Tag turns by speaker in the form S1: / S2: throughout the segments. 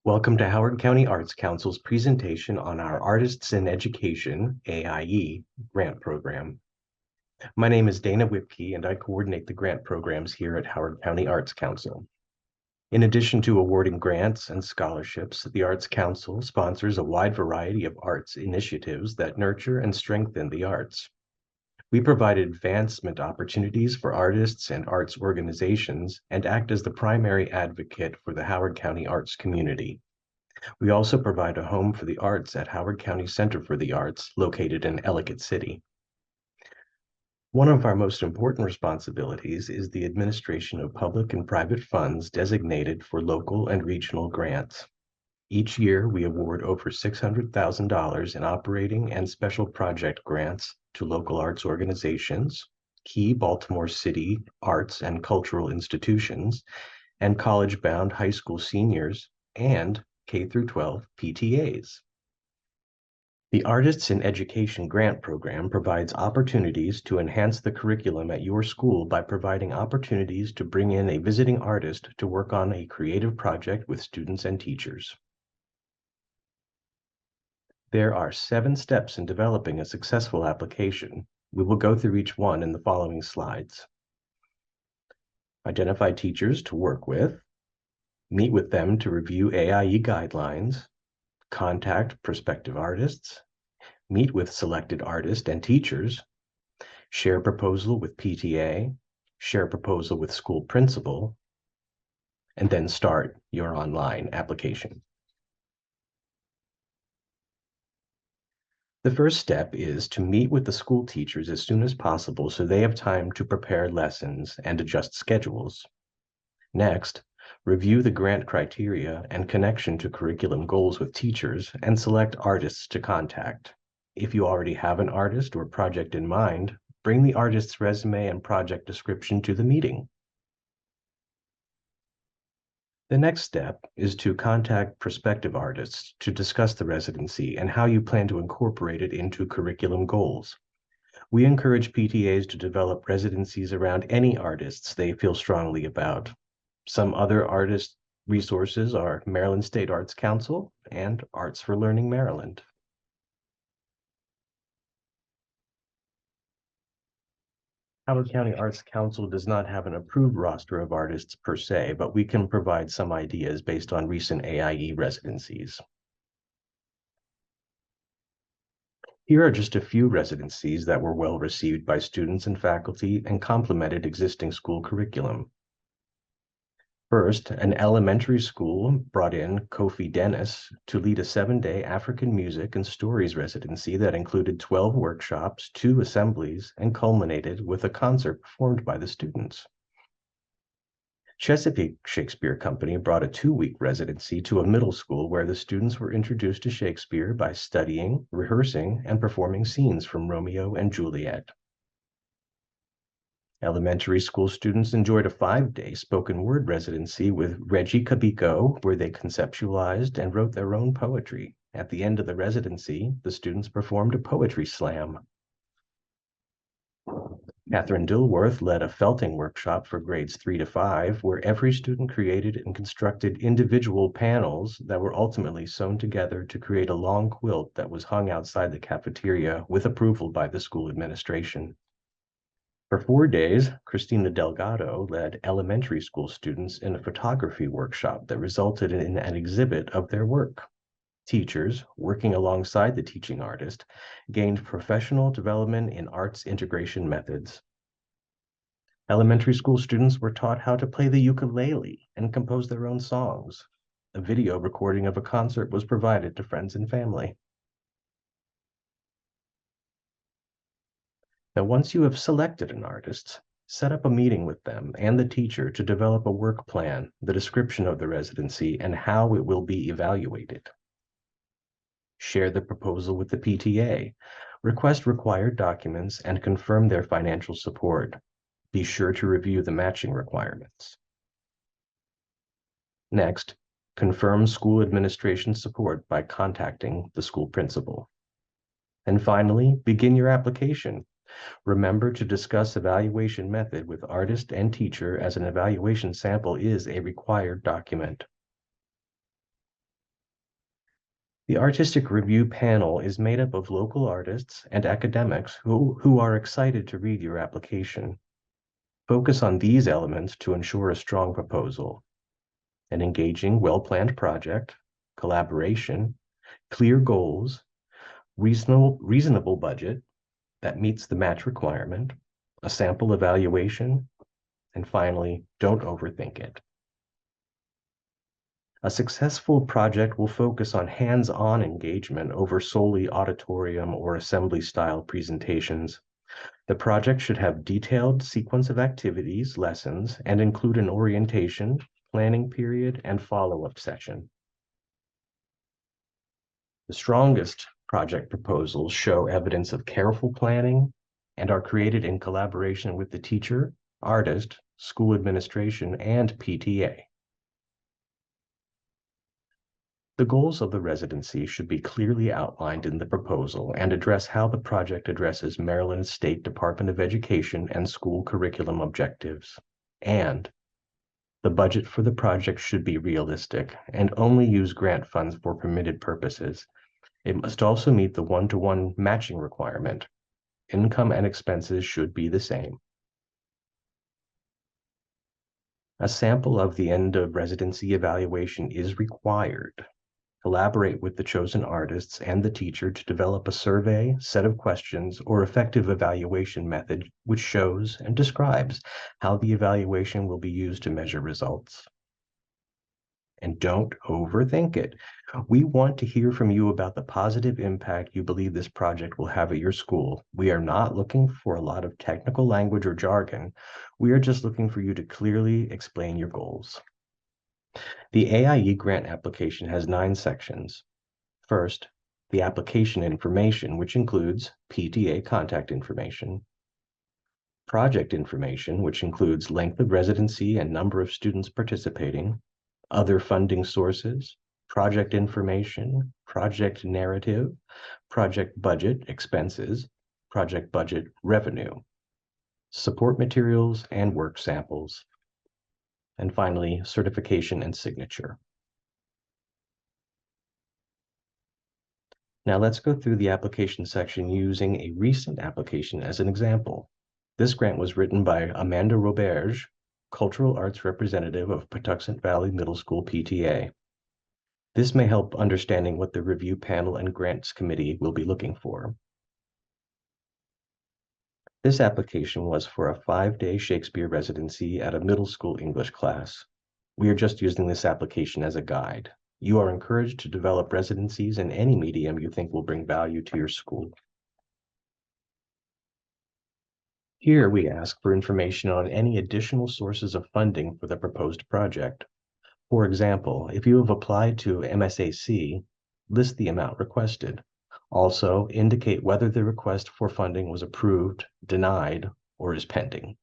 S1: Welcome to Howard County Arts Council's presentation on our Arists-in-Education, AIE, grant program. My name is Dana Whipke, and I coordinate the grant programs here at Howard County Arts Council. In addition to awarding grants and scholarships, the Arts Council sponsors a wide variety of arts initiatives that nurture and strengthen the arts. We provide advancement opportunities for artists and arts organizations and act as the primary advocate for the Howard County arts community. We also provide a home for the arts at Howard County Center for the Arts, located in Ellicott City. One of our most important responsibilities is the administration of public and private funds designated for local and regional grants. Each year, we award over $600,000 in operating and special project grants to local arts organizations, key Baltimore City arts and cultural institutions, and college-bound high school seniors, and K-12 PTAs. The Arists-in-Education grant program provides opportunities to enhance the curriculum at your school by providing opportunities to bring in a visiting artist to work on a creative project with students and teachers. There are 7 steps in developing a successful application. We will go through each one in the following slides. Identify teachers to work with, meet with them to review AIE guidelines, contact prospective artists, meet with selected artists and teachers, share proposal with PTA, share proposal with school principal, and then start your online application. The first step is to meet with the school teachers as soon as possible so they have time to prepare lessons and adjust schedules. Next, review the grant criteria and connection to curriculum goals with teachers and select artists to contact. If you already have an artist or project in mind, bring the artist's resume and project description to the meeting. The next step is to contact prospective artists to discuss the residency and how you plan to incorporate it into curriculum goals. We encourage PTAs to develop residencies around any artists they feel strongly about. Some other artist resources are Maryland State Arts Council and Arts for Learning Maryland. Howard County Arts Council does not have an approved roster of artists per se, but we can provide some ideas based on recent AIE residencies. Here are just a few residencies that were well received by students and faculty and complemented existing school curriculum. First, an elementary school brought in Kofi Dennis to lead a 7-day African music and stories residency that included 12 workshops, 2 assemblies, and culminated with a concert performed by the students. Chesapeake Shakespeare Company brought a 2-week residency to a middle school where the students were introduced to Shakespeare by studying, rehearsing, and performing scenes from Romeo and Juliet. Elementary school students enjoyed a 5-day spoken word residency with Reggie Cabico, where they conceptualized and wrote their own poetry. At the end of the residency, the students performed a poetry slam. Catherine Dilworth led a felting workshop for grades 3 to 5, where every student created and constructed individual panels that were ultimately sewn together to create a long quilt that was hung outside the cafeteria with approval by the school administration. For 4 days, Christina Delgado led elementary school students in a photography workshop that resulted in an exhibit of their work. Teachers, working alongside the teaching artist, gained professional development in arts integration methods. Elementary school students were taught how to play the ukulele and compose their own songs. A video recording of a concert was provided to friends and family. Now, once you have selected an artist, set up a meeting with them and the teacher to develop a work plan, the description of the residency, and how it will be evaluated. Share the proposal with the PTA, request required documents, and confirm their financial support. Be sure to review the matching requirements. Next, confirm school administration support by contacting the school principal. And finally, begin your application. Remember to discuss evaluation method with artist and teacher, as an evaluation sample is a required document. The artistic review panel is made up of local artists and academics who are excited to read your application. Focus on these elements to ensure a strong proposal: an engaging, well-planned project, collaboration, clear goals, reasonable budget that meets the match requirement, a sample evaluation, and finally, don't overthink it. A successful project will focus on hands-on engagement over solely auditorium or assembly-style presentations. The project should have detailed sequence of activities, lessons, and include an orientation, planning period, and follow-up session. The strongest project proposals show evidence of careful planning and are created in collaboration with the teacher, artist, school administration, and PTA. The goals of the residency should be clearly outlined in the proposal and address how the project addresses Maryland State Department of Education and school curriculum objectives. And the budget for the project should be realistic and only use grant funds for permitted purposes. It must also meet the one-to-one matching requirement. Income and expenses should be the same. A sample of the end of residency evaluation is required. Collaborate with the chosen artists and the teacher to develop a survey, set of questions, or effective evaluation method which shows and describes how the evaluation will be used to measure results. And don't overthink it. We want to hear from you about the positive impact you believe this project will have at your school. We are not looking for a lot of technical language or jargon. We are just looking for you to clearly explain your goals. The AIE grant application has 9 sections. First, the application information, which includes PTA contact information, project information, which includes length of residency and number of students participating, other funding sources, project information, project narrative, project budget expenses, project budget revenue, support materials and work samples, and finally, certification and signature. Now let's go through the application section using a recent application as an example. This grant was written by Amanda Roberge, Cultural Arts Representative of Patuxent Valley Middle School PTA. This may help understanding what the review panel and grants committee will be looking for. This application was for a 5-day Shakespeare residency at a middle school English class. We are just using this application as a guide. You are encouraged to develop residencies in any medium you think will bring value to your school. Here we ask for information on any additional sources of funding for the proposed project. For example, if you have applied to MSAC, list the amount requested. Also, indicate whether the request for funding was approved, denied, or is pending.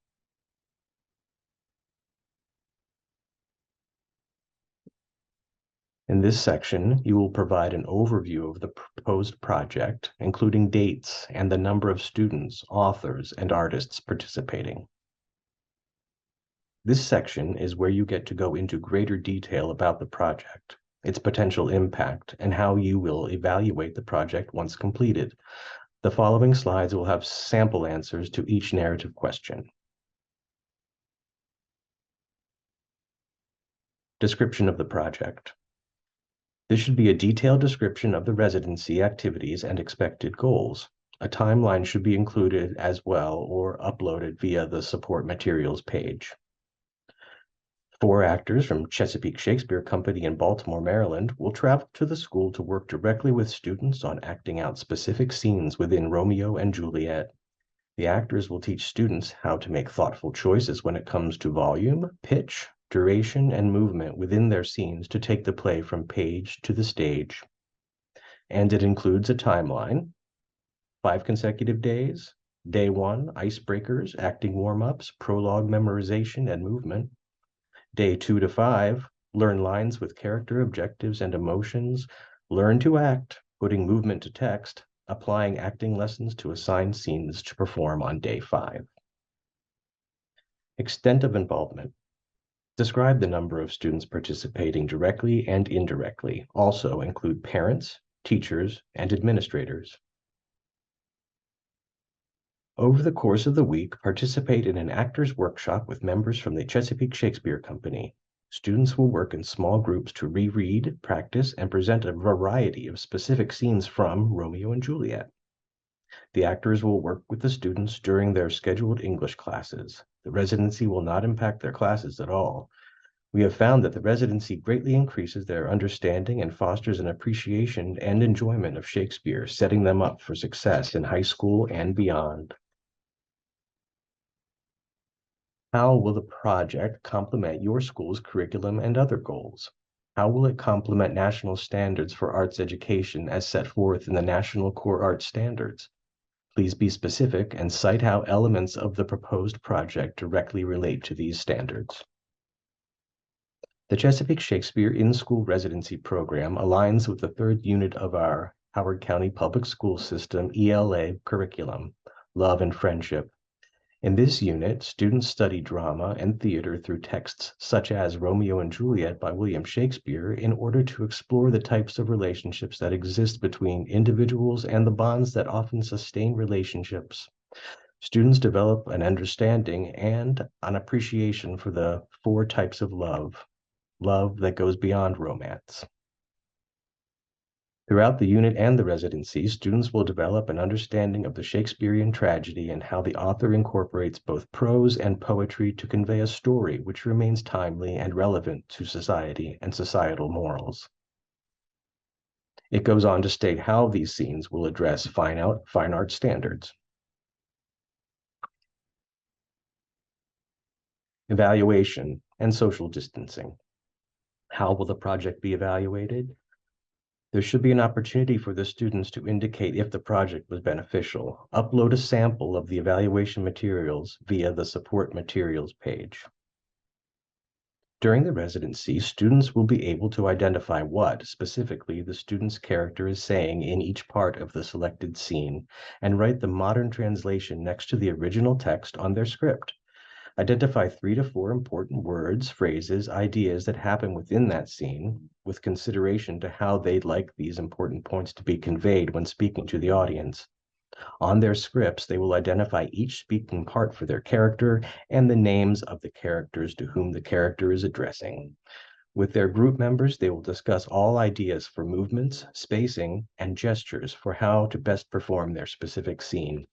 S1: In this section, you will provide an overview of the proposed project, including dates and the number of students, authors, and artists participating. This section is where you get to go into greater detail about the project, its potential impact, and how you will evaluate the project once completed. The following slides will have sample answers to each narrative question. Description of the project. This should be a detailed description of the residency activities and expected goals. A timeline should be included as well or uploaded via the support materials page. 4 actors from Chesapeake Shakespeare Company in Baltimore, Maryland, will travel to the school to work directly with students on acting out specific scenes within Romeo and Juliet. The actors will teach students how to make thoughtful choices when it comes to volume, pitch, duration, and movement within their scenes to take the play from page to the stage. And it includes a timeline, 5 consecutive days, day 1, icebreakers, acting warm-ups, prologue memorization, and movement. Day 2 to 5, learn lines with character, objectives, and emotions, learn to act, putting movement to text, applying acting lessons to assigned scenes to perform on day 5. Extent of involvement. Describe the number of students participating directly and indirectly. Also include parents, teachers, and administrators. Over the course of the week, participate in an actors workshop with members from the Chesapeake Shakespeare Company. Students will work in small groups to reread, practice, and present a variety of specific scenes from Romeo and Juliet. The actors will work with the students during their scheduled English classes. The residency will not impact their classes at all. We have found that the residency greatly increases their understanding and fosters an appreciation and enjoyment of Shakespeare, setting them up for success in high school and beyond. How will the project complement your school's curriculum and other goals? How will it complement national standards for arts education as set forth in the National Core Arts Standards? Please be specific and cite how elements of the proposed project directly relate to these standards. The Chesapeake Shakespeare In-School Residency Program aligns with the third unit of our Howard County Public School System ELA curriculum, Love and Friendship. In this unit, students study drama and theater through texts such as Romeo and Juliet by William Shakespeare in order to explore the types of relationships that exist between individuals and the bonds that often sustain relationships. Students develop an understanding and an appreciation for the four types of love that goes beyond romance. Throughout the unit and the residency, students will develop an understanding of the Shakespearean tragedy and how the author incorporates both prose and poetry to convey a story which remains timely and relevant to society and societal morals. It goes on to state how these scenes will address fine art standards. Evaluation and social distancing. How will the project be evaluated? There should be an opportunity for the students to indicate if the project was beneficial. Upload a sample of the evaluation materials via the support materials page. During the residency, students will be able to identify what, specifically, the student's character is saying in each part of the selected scene and write the modern translation next to the original text on their script. Identify 3 to 4 important words, phrases, ideas that happen within that scene with consideration to how they'd like these important points to be conveyed when speaking to the audience. On their scripts, they will identify each speaking part for their character and the names of the characters to whom the character is addressing. With their group members, they will discuss all ideas for movements, spacing, and gestures for how to best perform their specific scene.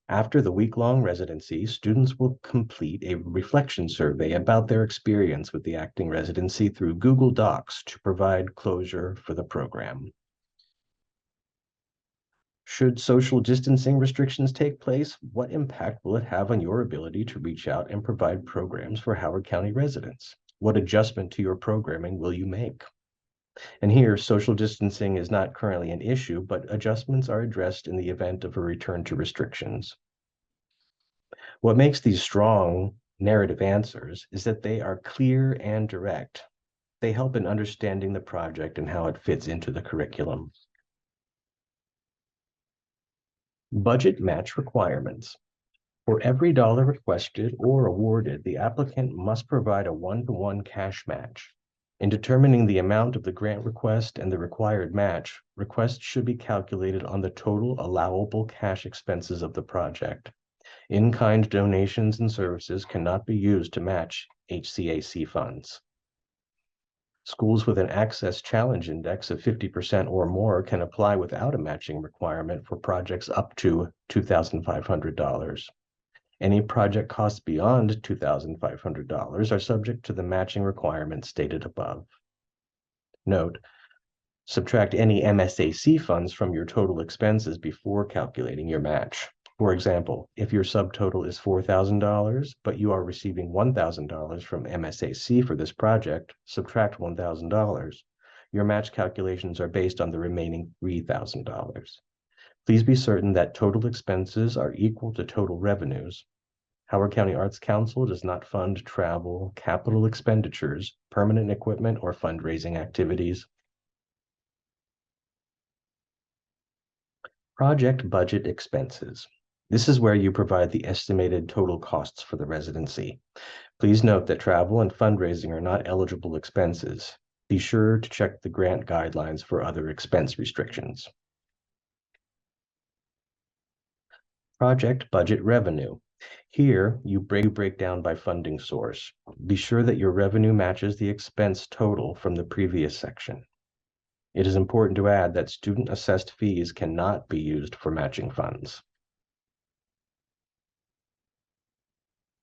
S1: After the week-long residency, students will complete a reflection survey about their experience with the acting residency through Google Docs to provide closure for the program. Should social distancing restrictions take place, what impact will it have on your ability to reach out and provide programs for Howard County residents? What adjustment to your programming will you make? And here, social distancing is not currently an issue, but adjustments are addressed in the event of a return to restrictions. What makes these strong narrative answers is that they are clear and direct. They help in understanding the project and how it fits into the curriculum. Budget match requirements. For every dollar requested or awarded, the applicant must provide a one-to-one cash match. In determining the amount of the grant request and the required match, requests should be calculated on the total allowable cash expenses of the project. In-kind donations and services cannot be used to match HCAC funds. Schools with an Access Challenge Index of 50% or more can apply without a matching requirement for projects up to $2,500. Any project costs beyond $2,500 are subject to the matching requirements stated above. Note, subtract any MSAC funds from your total expenses before calculating your match. For example, if your subtotal is $4,000, but you are receiving $1,000 from MSAC for this project, subtract $1,000. Your match calculations are based on the remaining $3,000. Please be certain that total expenses are equal to total revenues. Howard County Arts Council does not fund travel, capital expenditures, permanent equipment, or fundraising activities. Project budget expenses. This is where you provide the estimated total costs for the residency. Please note that travel and fundraising are not eligible expenses. Be sure to check the grant guidelines for other expense restrictions. Project budget revenue. Here, you break down by funding source. Be sure that your revenue matches the expense total from the previous section. It is important to add that student-assessed fees cannot be used for matching funds.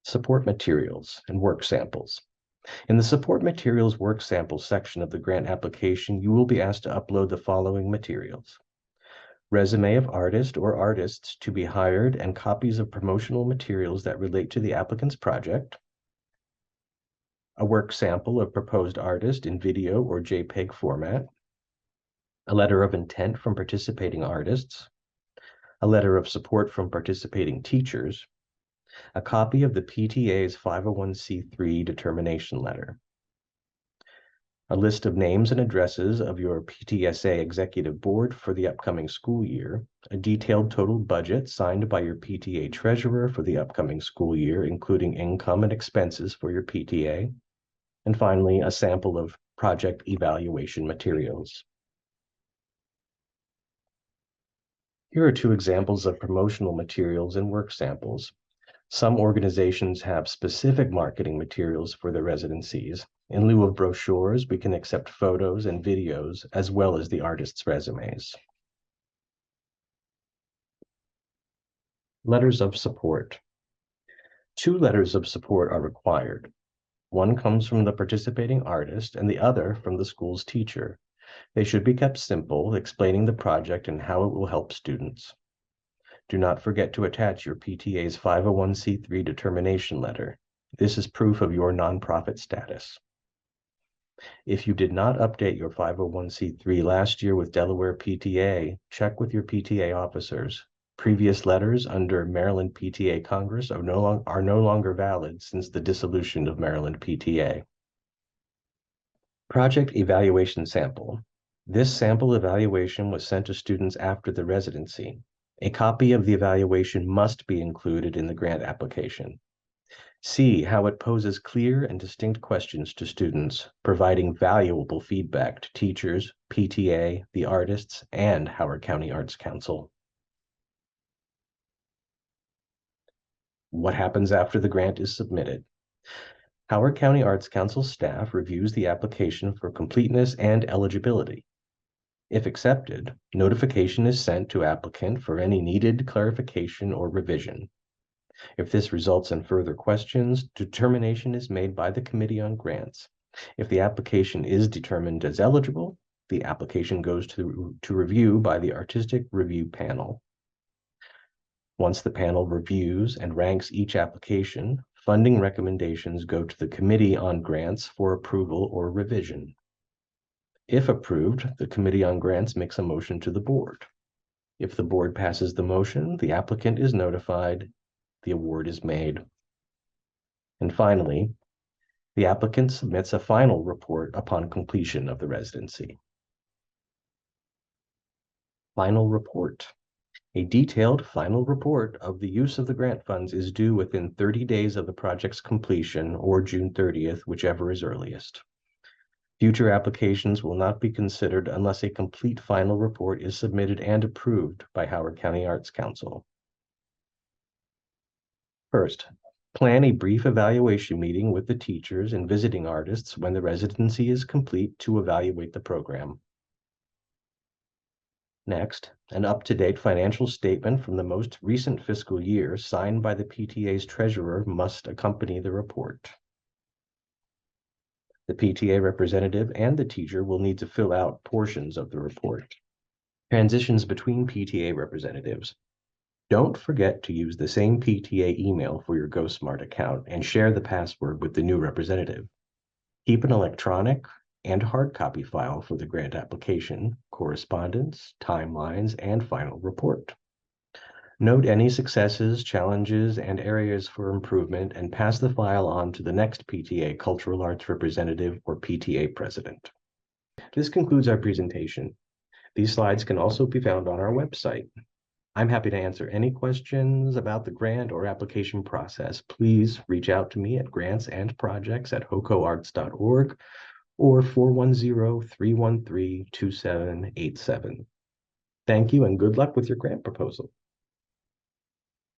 S1: Support materials and work samples. In the support materials work sample section of the grant application, you will be asked to upload the following materials: resume of artist or artists to be hired and copies of promotional materials that relate to the applicant's project, a work sample of proposed artist in video or JPEG format, a letter of intent from participating artists, a letter of support from participating teachers, a copy of the PTA's 501c3 determination letter, a list of names and addresses of your PTSA executive board for the upcoming school year, a detailed total budget signed by your PTA treasurer for the upcoming school year, including income and expenses for your PTA, and finally, a sample of project evaluation materials. Here are two examples of promotional materials and work samples. Some organizations have specific marketing materials for their residencies. In lieu of brochures, we can accept photos and videos as well as the artists' resumes. Letters of support. 2 letters of support are required. One comes from the participating artist and the other from the school's teacher. They should be kept simple, explaining the project and how it will help students. Do not forget to attach your PTA's 501c3 determination letter. This is proof of your nonprofit status. If you did not update your 501c3 last year with Delaware PTA, check with your PTA officers. Previous letters under Maryland PTA Congress are no longer valid since the dissolution of Maryland PTA. Project evaluation sample. This sample evaluation was sent to students after the residency. A copy of the evaluation must be included in the grant application. See how it poses clear and distinct questions to students, providing valuable feedback to teachers, PTA, the artists, and Howard County Arts Council. What happens after the grant is submitted? Howard County Arts Council staff reviews the application for completeness and eligibility. If accepted, notification is sent to applicant for any needed clarification or revision. If this results in further questions, determination is made by the Committee on Grants. If the application is determined as eligible, the application goes to review by the Artistic Review Panel. Once the panel reviews and ranks each application, funding recommendations go to the Committee on Grants for approval or revision. If approved, the Committee on Grants makes a motion to the board. If the board passes the motion, the applicant is notified, the award is made. And finally, the applicant submits a final report upon completion of the residency. Final report. A detailed final report of the use of the grant funds is due within 30 days of the project's completion or June 30th, whichever is earliest. Future applications will not be considered unless a complete final report is submitted and approved by Howard County Arts Council. First, plan a brief evaluation meeting with the teachers and visiting artists when the residency is complete to evaluate the program. Next, an up-to-date financial statement from the most recent fiscal year signed by the PTA's treasurer must accompany the report. The PTA representative and the teacher will need to fill out portions of the report. Transitions between PTA representatives. Don't forget to use the same PTA email for your GoSmart account and share the password with the new representative. Keep an electronic and hard copy file for the grant application, correspondence, timelines, and final report. Note any successes, challenges, and areas for improvement and pass the file on to the next PTA Cultural Arts Representative or PTA President. This concludes our presentation. These slides can also be found on our website. I'm happy to answer any questions about the grant or application process. Please reach out to me at grantsandprojects@hocoarts.org or 410-313-2787. Thank you and good luck with your grant proposal.